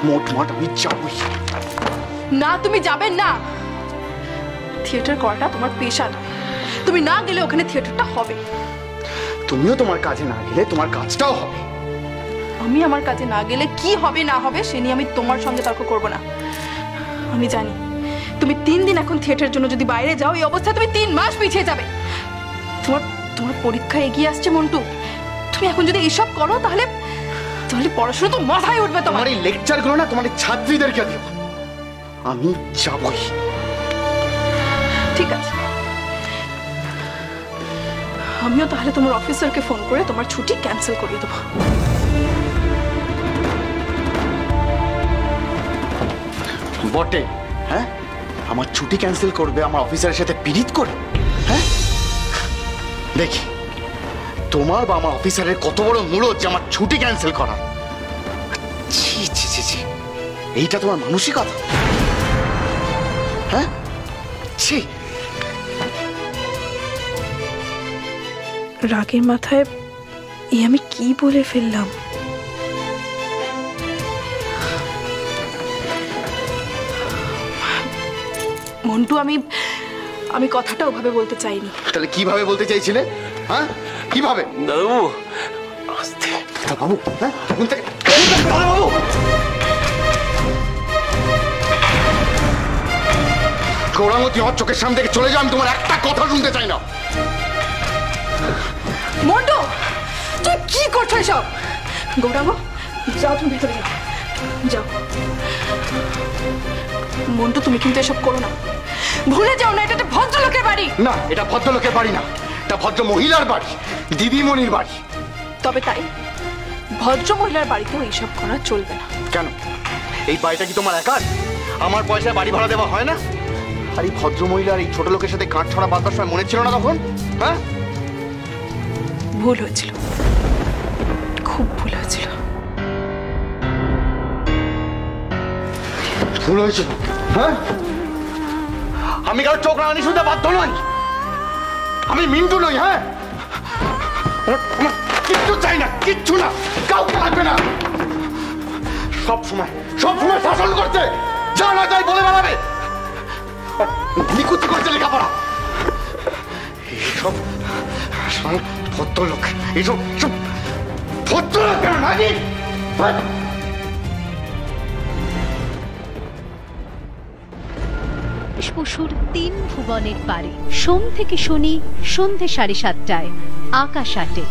মোটমাট আমি যাবই না। তুমি যাবেন না। থিয়েটার করাটা তোমার পেশা নয়। তুমি না গেলে ওখানে থিয়েটারটা হবে। তুমিও তোমার কাজে না গেলে তোমার কাজটাও হবে। আমি আমার কাজে না গেলে কি হবে না হবে সে নিয়ে আমি তোমার সঙ্গে তর্ক করব না। আমি জানি তুমি 3 দিন এখন থিয়েটারের জন্য যদি বাইরে যাও, এই অবস্থায় তুমি 3 মাস পিছিয়ে যাবে। তোমার পরীক্ষা এগিয়ে আসছে মন্টু। তুমি এখন যদি এইসব করো তাহলে পড়াশোনা তো মাথায় উঠবে। তোমার এই লেকচারগুলো না তোমার ছাত্রীদেরকে দিও। আমি যাবই। ঠিক আছে, আমিও তাহলে তোমার অফিসারকে ফোন করে তোমার ছুটি ক্যান্সেল করিয়ে দেবো। বটে, হ্যাঁ? আমার ছুটি ক্যান্সেল করবে আমার অফিসারের সাথে পিরিত করে? হ্যাঁ, দেখি তোমার বা আমার অফিসারের কত বড় মুরদ যে আমার ছুটি ক্যান্সেল করা। ছি ছি ছি ছি, এইটা তোমার মানসিকতা? হ্যাঁ, ছি। রাগের মাথায় আমি কি বলে ফেললাম? মন্টু, আমি কথাটা ওভাবে বলতে চাইনি। তাহলে কিভাবে বলতে চাইছিলে? হ্যাঁ, কিভাবে? দাদাবাবু, আস্তে। দাদাবাবু, হ্যাঁ, দাদাবাবু। গৌরাঙ্গ, তুই আমার চোখের সামনে থেকে চলে যা। আমি তোমার একটা কথা শুনতে চাই না। মন্টু, তুই কি করছো এসব? গৌরাঙ্গ, যাও, তুমি ভেতরে যাও, যাও। মন্টু, তুমি কিন্তু এসব করো না। ভুলে যাও না, এটা একটা ভদ্রলোকের বাড়ি। না, এটা ভদ্রলোকের বাড়ি না, এটা ভদ্র মহিলার বাড়ি, দিদিমণির বাড়ি। তবে তাই, ভদ্র মহিলার বাড়িতেও এইসব করা চলবে না। কেন? এই বাড়িটা কি তোমার একার? আমার পয়সায় বাড়ি ভাড়া দেওয়া হয় না? আর এই ভদ্র মহিলার এই ছোট লোকের সাথে কাঠ ছড়া বাঁধবার সময় মনে ছিল না তখন? হ্যাঁ, ভুল হয়েছিল, খুব ভুল হয়েছিল। ভুল হয়েছিল? হ্যাঁ, আমি কারো চোখ রাঙানি শুনতে বাধ্য নই। আমি মিন্টু নই। হ্যাঁ, আমার কিচ্ছু চাই না, কিচ্ছু না, কাউকে লাগবে না। সব সময় শাসন করতে, যা না যাই বলে বেড়াবে, নিকুচি করছে লেখাপড়া। এইসব ভদ্রলোক, এইসব ভদ্রলোক কেন নাকি? বসুর 3 ভুবনের পারে, সোম থেকে শনি সন্ধ্যে 7:30টায়, আকাশ 8-এ।